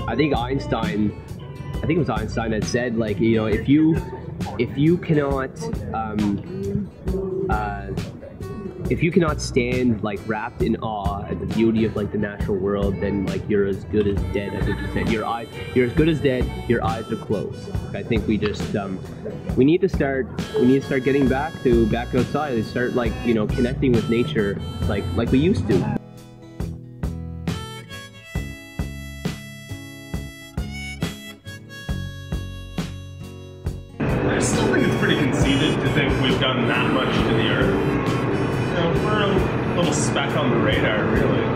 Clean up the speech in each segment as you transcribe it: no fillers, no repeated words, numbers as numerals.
I think it was Einstein that said, like, you know, if you cannot if you cannot stand like wrapped in awe at the beauty of like the natural world, then like you're as good as dead. I think you said you're as good as dead. Your eyes are closed. I think we just we need to start getting back outside and start, like, you know, connecting with nature like we used to. I still think it's pretty conceited to think we've done that much to the Earth. You know, we're a little speck on the radar, really.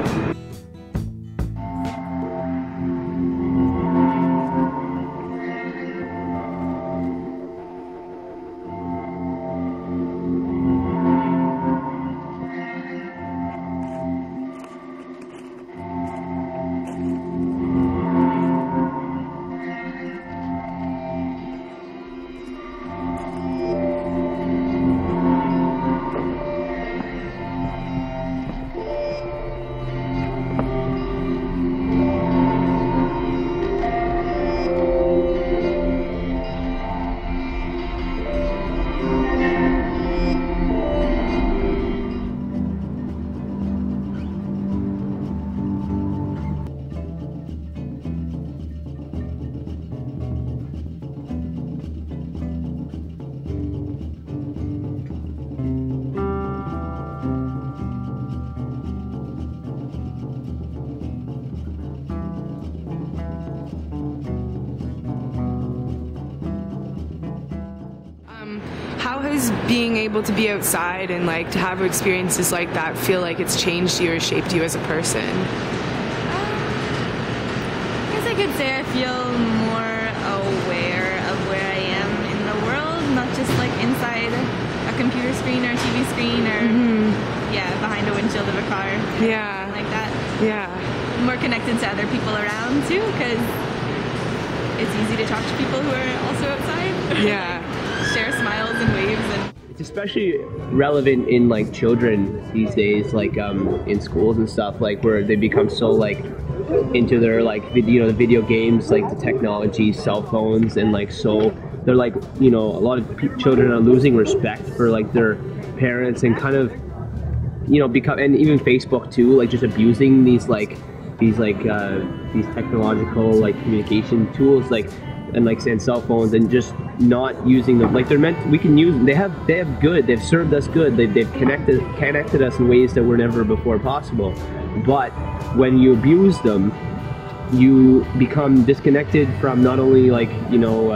How has being able to be outside and like to have experiences like that feel like it's changed you or shaped you as a person? I guess I could say I feel more aware of where I am in the world, not just like inside a computer screen or a TV screen or yeah, behind a windshield of a car. Yeah. Like that. Yeah. More connected to other people around too, because it's easy to talk to people who are also outside. Yeah. Share smiles and waves. And it's especially relevant in like children these days, like in schools and stuff, like where they become so like into their like the video games, like the technology, cell phones, and like so they're like, you know, a lot of children are losing respect for like their parents and kind of, you know, and even Facebook too, like just abusing these technological like communication tools, like, and like saying cell phones, and just not using them like they're meant. We can use them. They've served us good. They've connected us in ways that were never before possible. But when you abuse them, you become disconnected from not only like, you know,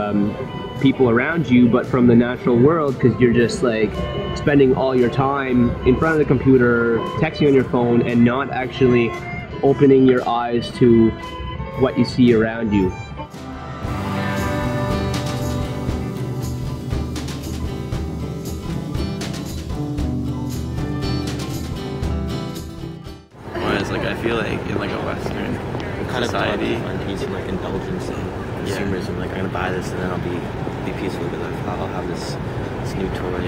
people around you, but from the natural world, because you're just like spending all your time in front of the computer, texting on your phone, and not actually opening your eyes to what you see around you. Whereas, like, I feel like in like a Western society, on peace and like indulgence and consumerism. Like, I'm gonna buy this and then I'll be peaceful because I'll have this new toy.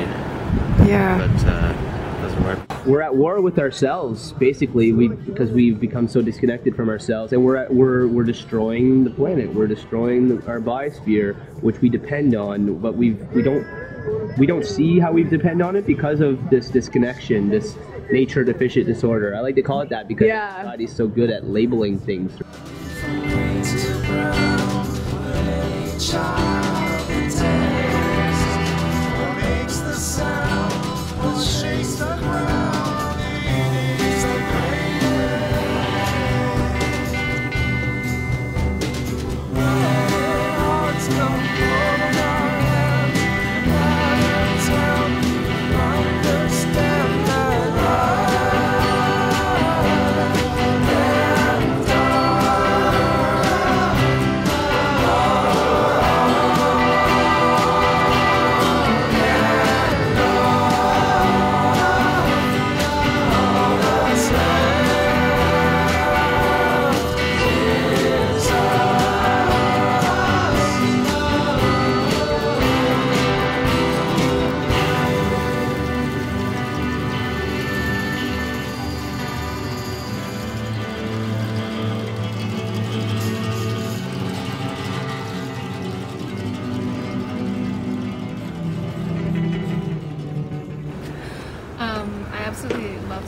Yeah. But it doesn't work. We're at war with ourselves, basically, because we've become so disconnected from ourselves, and we're destroying the planet. We're destroying our biosphere, which we depend on, but we don't see how we depend on it because of this disconnection, this nature deficient disorder. I like to call it that because society's so good at labeling things.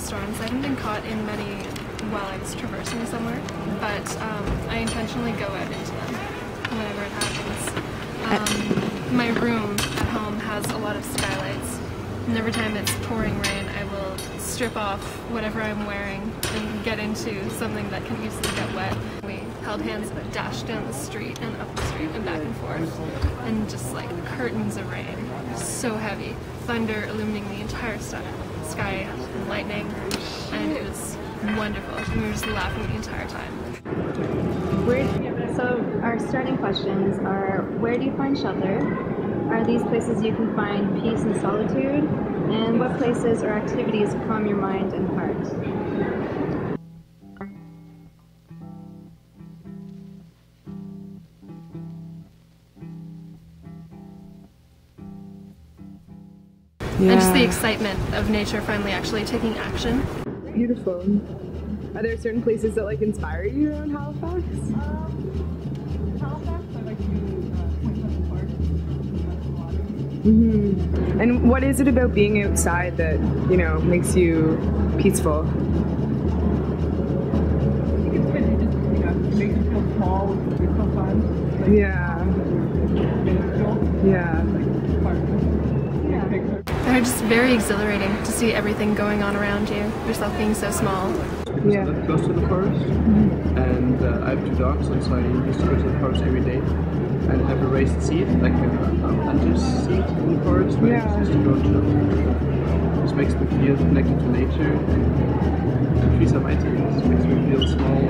storms. I haven't been caught in many while I was traversing somewhere, but I intentionally go out into them whenever it happens. My room at home has a lot of skylights, and every time it's pouring rain, I will strip off whatever I'm wearing and get into something that can easily get wet. We held hands and dashed down the street and up the street and back and forth, and just like curtains of rain, so heavy, thunder illumining the entire sky and lightning, and it was wonderful. We were just laughing the entire time. So our starting questions are: where do you find shelter? Are these places you can find peace and solitude? And what places or activities calm your mind and heart? And just the excitement of nature finally actually taking action. Beautiful. Are there certain places that like inspire you around Halifax? Halifax, I like to do Point Park. Mm-hmm. And what is it about being outside that, you know, makes you peaceful? I think it's good to just, you know, it makes you feel small sometimes. Like, Yeah. Yeah. They're just very exhilarating to see everything going on around you, yourself being so small. Yeah. I live close to the forest, and I have 2 dogs, and so I used to go to the forest every day and have a raised seat, like a hunter's seat in the forest, where I used to go to. This makes me feel connected to nature, and the trees are mighty. This makes me feel small.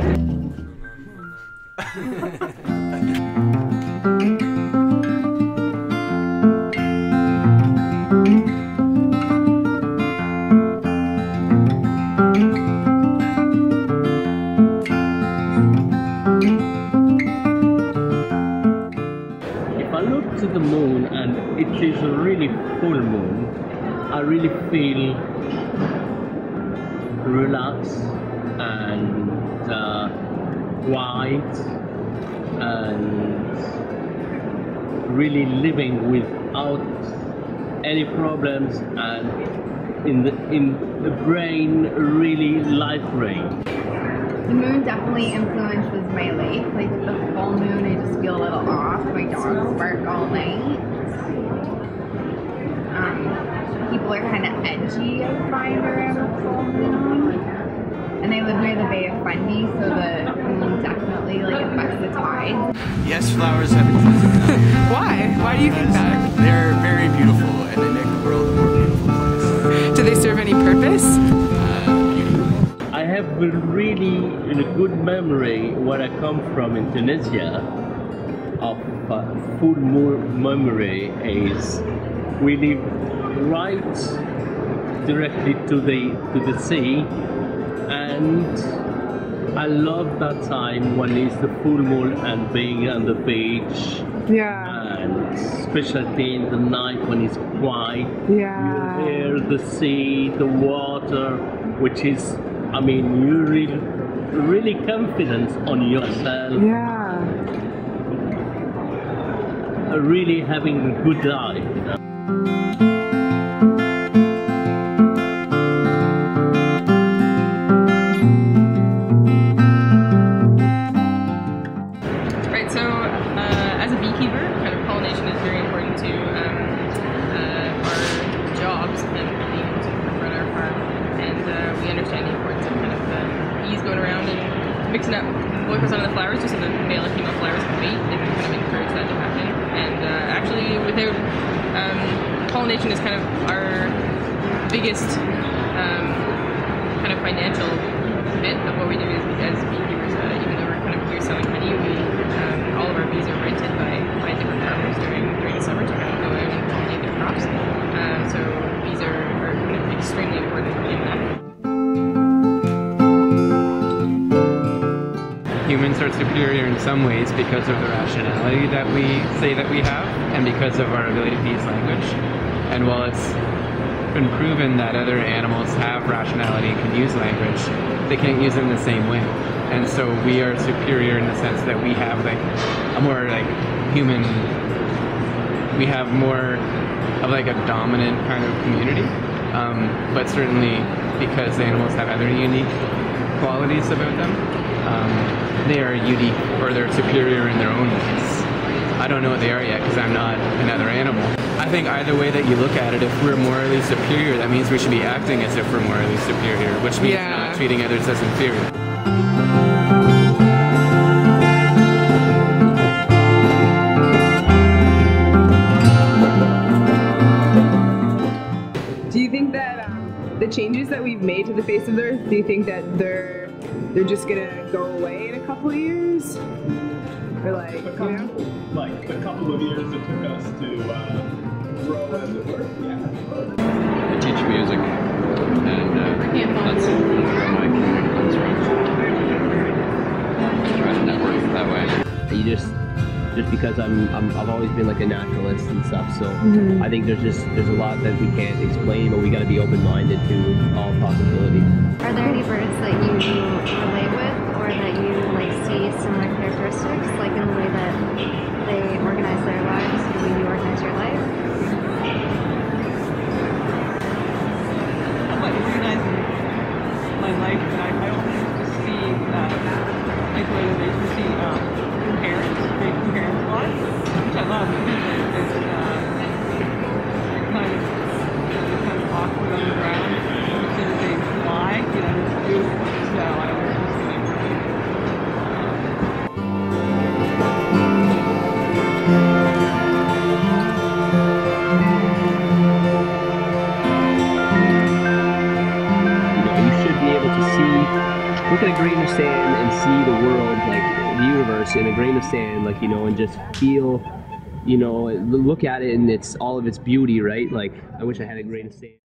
To the moon, and it is a really full moon. I really feel relaxed and quiet and really living without any problems, and in the brain really light brain. The moon definitely influences my life. Like the full moon, I just feel a little off. My dogs bark all night. People are kind of edgy, I find, around the full moon. And I live near the Bay of Fundy, so the moon definitely like affects the tides. Yes, flowers have been chosen. Why? Why do you think that? They're very beautiful, and they make the world a more beautiful place. Do they serve any purpose? I have a really good memory where I come from in Tunisia of full memory is we live right directly to the sea, and I love that time when it's the full moon and being on the beach. Yeah. And especially in the night when it's quiet. Yeah. You hear the sea, the water, which is, I mean, you really confident on yourself. Yeah. Really having a good life, you know? Right, so as a beekeeper, kind of pollination is very important to our jobs and being able to run our farm. And we understand the importance of kind of bees going around and mixing up what goes on in the flowers, just so the male and female flowers can mate and kind of encourage that to happen. And actually, without pollination is kind of our biggest kind of financial bit of what we do as beekeepers. Even though we're kind of here selling honey, all of our bees are rented by different farmers during the summer to kind of go out and pollinate their crops. So bees are kind of extremely important in that. Humans are superior in some ways because of the rationality that we say that we have, and because of our ability to use language. And while it's been proven that other animals have rationality and can use language, they can't use it in the same way. And so we are superior in the sense that we have like a more like human, we have more of like a dominant kind of community. but certainly because the animals have other unique qualities about them, they are unique, or they're superior in their own ways. I don't know what they are yet because I'm not another animal. I think either way that you look at it, if we're morally superior, that means we should be acting as if we're morally superior, which means not treating others as inferior. Do you think that the changes that we've made to the face of the earth, do you think that they're just gonna go away in a couple of years? Or like, you know? Like the couple of years it took us to grow as it were? Yeah. I teach music, and that's where my community comes from. Try to network that way. You just because I've always been like a naturalist and stuff, so I think there's a lot that we can't explain, but we got to be open-minded to all possibilities. Are there any birds that you relate with, or that you like see similar characteristics, like in the way that they organize their lives, or the way you organize your life? I'm like organizing my life, and I don't just see like the way that they see parents, making parents' lives, which I love because it's kind of awkward on the ground. As soon as they fly, you know, it's beautiful. So I always just like You should be able to see, look at a grain of sand and see the world, like the universe in a grain of sand, like, you know, and just feel, you know, look at it and it's all of its beauty, right? Like, I wish I had a grain of sand.